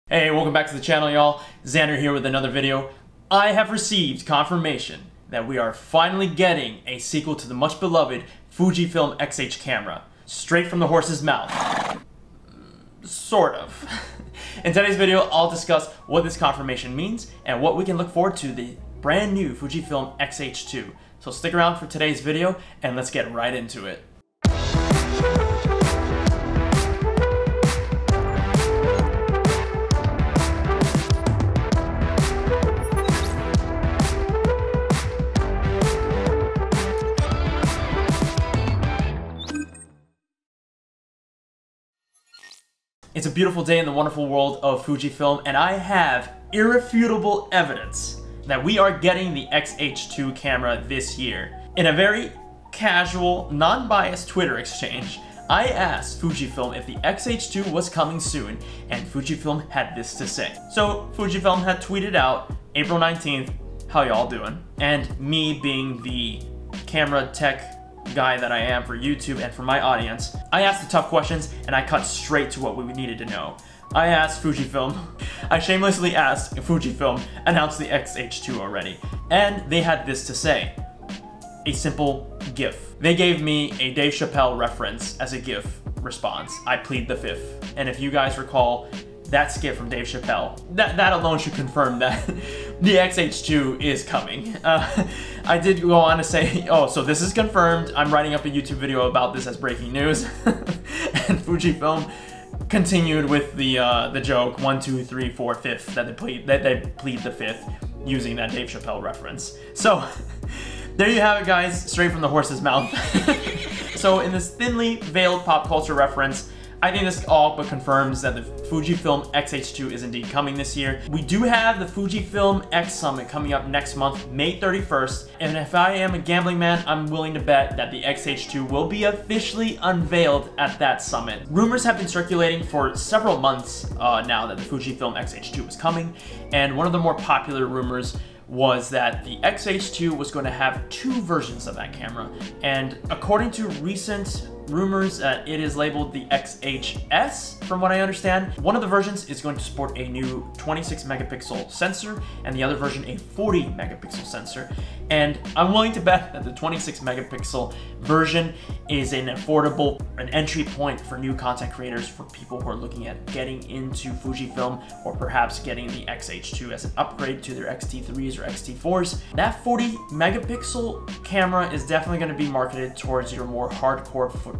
Hey, welcome back to the channel, y'all. Xander here with another video. I have received confirmation that we are finally getting a sequel to the much beloved Fujifilm X-H camera. Straight from the horse's mouth. Sort of. In today's video, I'll discuss what this confirmation means and what we can look forward to the brand new Fujifilm X-H2. So stick around for today's video and let's get right into it. It's a beautiful day in the wonderful world of Fujifilm, and I have irrefutable evidence that we are getting the X-H2 camera this year. In a very casual, non-biased Twitter exchange, I asked Fujifilm if the X-H2 was coming soon, and Fujifilm had this to say. So Fujifilm had tweeted out, April 19th, how y'all doing? And me being the camera tech guy that I am for YouTube and for my audience, I asked the tough questions and I cut straight to what we needed to know. I asked Fujifilm, I shamelessly asked if Fujifilm announced the X-H2 already, and they had this to say. A simple GIF. They gave me a Dave Chappelle reference as a GIF response. I plead the fifth. And if you guys recall that skit from Dave Chappelle, that alone should confirm that the X-H2 is coming. I did go on to say, oh, so this is confirmed. I'm writing up a YouTube video about this as breaking news. And Fujifilm continued with the joke 1, 2, 3, 4, 5th that they plead the fifth using that Dave Chappelle reference. So there you have it, guys, straight from the horse's mouth. So in this thinly veiled pop culture reference, I think this all but confirms that the Fujifilm X-H2 is indeed coming this year. We do have the Fujifilm X Summit coming up next month, May 31st, and if I am a gambling man, I'm willing to bet that the X-H2 will be officially unveiled at that summit. Rumors have been circulating for several months now that the Fujifilm X-H2 is coming, and one of the more popular rumors was that the X-H2 was going to have two versions of that camera, and according to recent rumors, it is labeled the X-H2S from what I understand. One of the versions is going to support a new 26 megapixel sensor and the other version a 40 megapixel sensor, and I'm willing to bet that the 26 megapixel version is an entry point for new content creators, for people who are looking at getting into Fujifilm or perhaps getting the X-H2 as an upgrade to their X-T3s or X-T4s. That 40 megapixel camera is definitely going to be marketed towards your more hardcore photography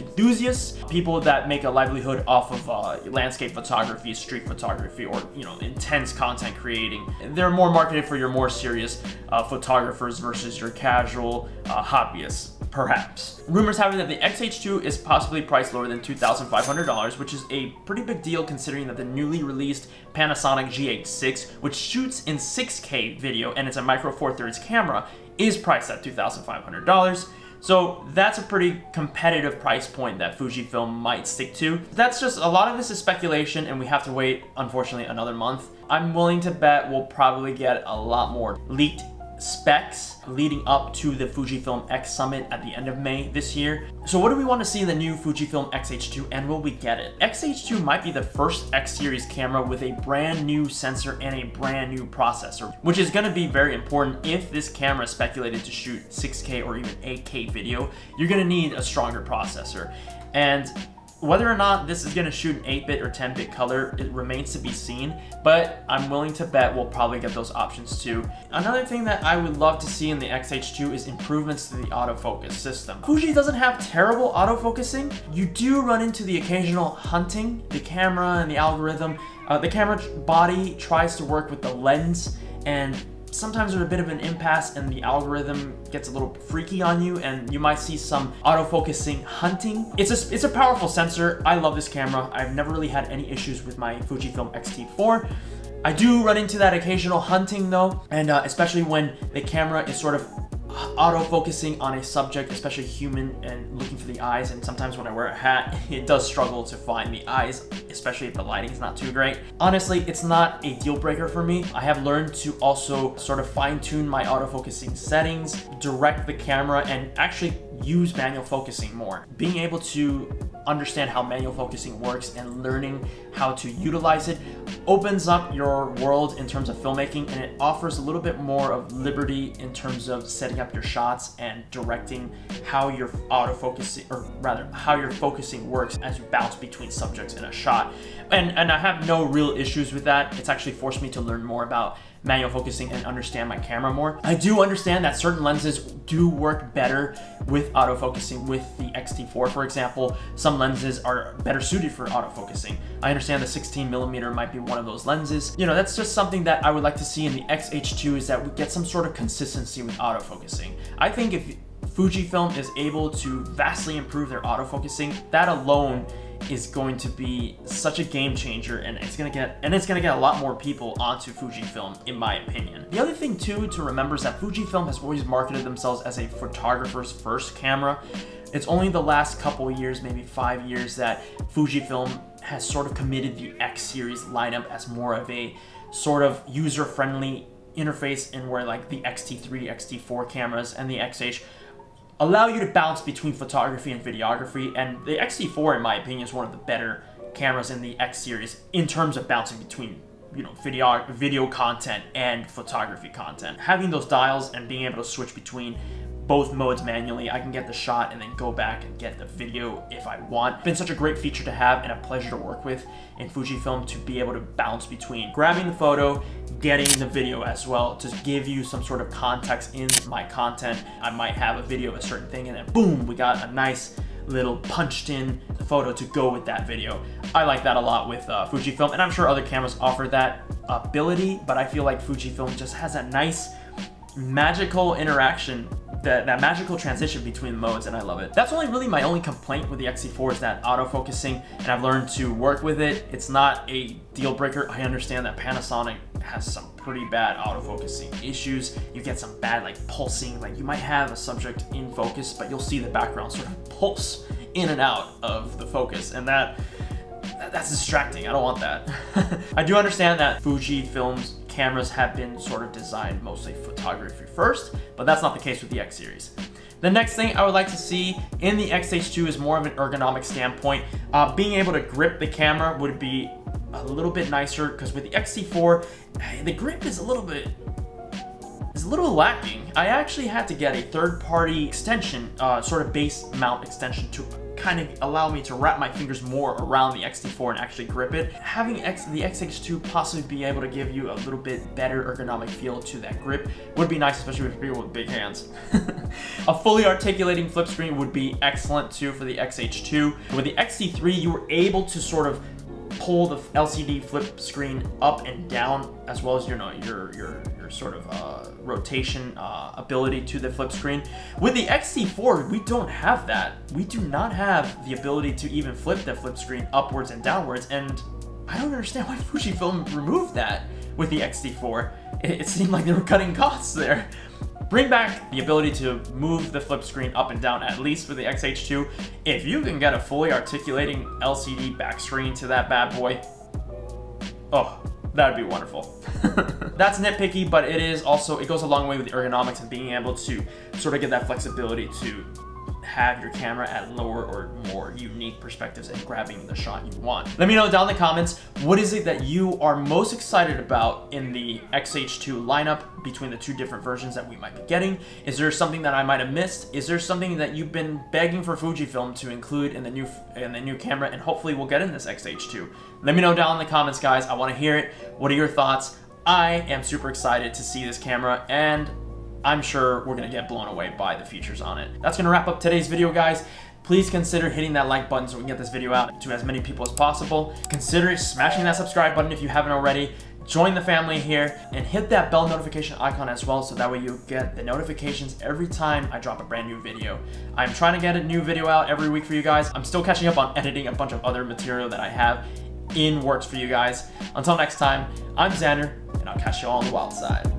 enthusiasts, people that make a livelihood off of landscape photography, street photography, or intense content creating. They're more marketed for your more serious photographers versus your casual hobbyists, perhaps. Rumors have it that the X-H2 is possibly priced lower than $2,500, which is a pretty big deal considering that the newly released Panasonic G8-6, which shoots in 6K video and it's a micro four thirds camera, is priced at $2,500. So that's a pretty competitive price point that Fujifilm might stick to. That's just, a lot of this is speculation and we have to wait, unfortunately, another month. I'm willing to bet we'll probably get a lot more leaked specs leading up to the Fujifilm X Summit at the end of May this year. So what do we want to see in the new Fujifilm X-H2, and will we get it? X-H2 might be the first X-series camera with a brand new sensor and a brand new processor, which is going to be very important. If this camera is speculated to shoot 6K or even 8K video, you're going to need a stronger processor. And whether or not this is going to shoot an 8-bit or 10-bit color, it remains to be seen, but I'm willing to bet we'll probably get those options too. Another thing that I would love to see in the X-H2 is improvements to the autofocus system. Fuji doesn't have terrible autofocusing. You do run into the occasional hunting. The camera and the algorithm, the camera body tries to work with the lens, and sometimes there's a bit of an impasse and the algorithm gets a little freaky on you and you might see some autofocusing hunting. It's a powerful sensor. I love this camera. I've never really had any issues with my Fujifilm X-T4. I do run into that occasional hunting though, and especially when the camera is sort of auto-focusing on a subject, especially human, and looking for the eyes, and sometimes when I wear a hat, it does struggle to find the eyes, especially if the lighting is not too great. Honestly, it's not a deal breaker for me. I have learned to also sort of fine-tune my auto-focusing settings, direct the camera, and actually use manual focusing more. Being able to understand how manual focusing works and learning how to utilize it opens up your world in terms of filmmaking, and it offers a little bit more of liberty in terms of setting up your shots and directing how your autofocusing, or rather how your focusing works as you bounce between subjects in a shot. And I have no real issues with that. It's actually forced me to learn more about manual focusing and understand my camera more. I do understand that certain lenses do work better with autofocusing. With the X-T4, for example, some lenses are better suited for autofocusing. I understand the 16mm might be one of those lenses. You know, that's just something that I would like to see in the X-H2, is that we get some sort of consistency with autofocusing. I think if Fujifilm is able to vastly improve their autofocusing, that alone is going to be such a game changer, and it's gonna get a lot more people onto Fujifilm, in my opinion. The other thing too to remember is that Fujifilm has always marketed themselves as a photographer's first camera. It's only the last couple of years, maybe 5 years, that Fujifilm has sort of committed the X series lineup as more of a sort of user-friendly interface, in where like the X-T3, X-T4 cameras and the X-H allow you to bounce between photography and videography. And the X-T4, in my opinion, is one of the better cameras in the X series in terms of bouncing between, you know, video content and photography content. Having those dials and being able to switch between both modes manually, I can get the shot and then go back and get the video if I want. It's been such a great feature to have and a pleasure to work with in Fujifilm, to be able to bounce between grabbing the photo, getting the video as well, to give you some sort of context in my content. I might have a video of a certain thing, and then boom, we got a nice little punched in photo to go with that video. I like that a lot with Fujifilm, and I'm sure other cameras offer that ability, but I feel like Fujifilm just has that nice magical interaction, that magical transition between modes, and I love it. That's really my only complaint with the X-T4, is that autofocusing, and I've learned to work with it. It's not a deal breaker. I understand that Panasonic has some pretty bad autofocusing issues. You get some bad like pulsing, like you might have a subject in focus, but you'll see the background sort of pulse in and out of the focus, and that's distracting. I don't want that. I do understand that Fujifilm's cameras have been sort of designed mostly photography first, but that's not the case with the X series. The next thing I would like to see in the X-H2 is more of an ergonomic standpoint. Being able to grip the camera would be a little bit nicer, because with the X-T4, the grip is a little lacking. I actually had to get a third-party extension, sort of base mount extension, to kind of allow me to wrap my fingers more around the X-T4 and actually grip it. Having the X-H2 possibly be able to give you a little bit better ergonomic feel to that grip would be nice, especially with people with big hands. A fully articulating flip screen would be excellent too for the X-H2. With the X-T3, you were able to sort of pull the LCD flip screen up and down, as well as, you know, your sort of rotation ability to the flip screen. With the X-T4, we don't have that. We do not have the ability to even flip the flip screen upwards and downwards, and I don't understand why Fujifilm removed that with the X-T4. It seemed like they were cutting costs there. Bring back the ability to move the flip screen up and down, at least for the X-H2. If you can get a fully articulating LCD back screen to that bad boy, oh, that'd be wonderful. That's nitpicky, but it goes a long way with the ergonomics and being able to sort of get that flexibility to have your camera at lower or more unique perspectives and grabbing the shot you want. Let me know down in the comments, what is it that you are most excited about in the X-H2 lineup between the two different versions that we might be getting? Is there something that I might have missed? Is there something that you've been begging for Fujifilm to include in the new camera, and hopefully we'll get in this X-H2? Let me know down in the comments, guys. I want to hear it. What are your thoughts? I am super excited to see this camera, and I'm sure we're gonna get blown away by the features on it. That's gonna wrap up today's video, guys. Please consider hitting that like button so we can get this video out to as many people as possible. Consider smashing that subscribe button if you haven't already. Join the family here and hit that bell notification icon as well, so that way you get the notifications every time I drop a brand new video. I'm trying to get a new video out every week for you guys. I'm still catching up on editing a bunch of other material that I have in works for you guys. Until next time, I'm Xander, and I'll catch you all on the wild side.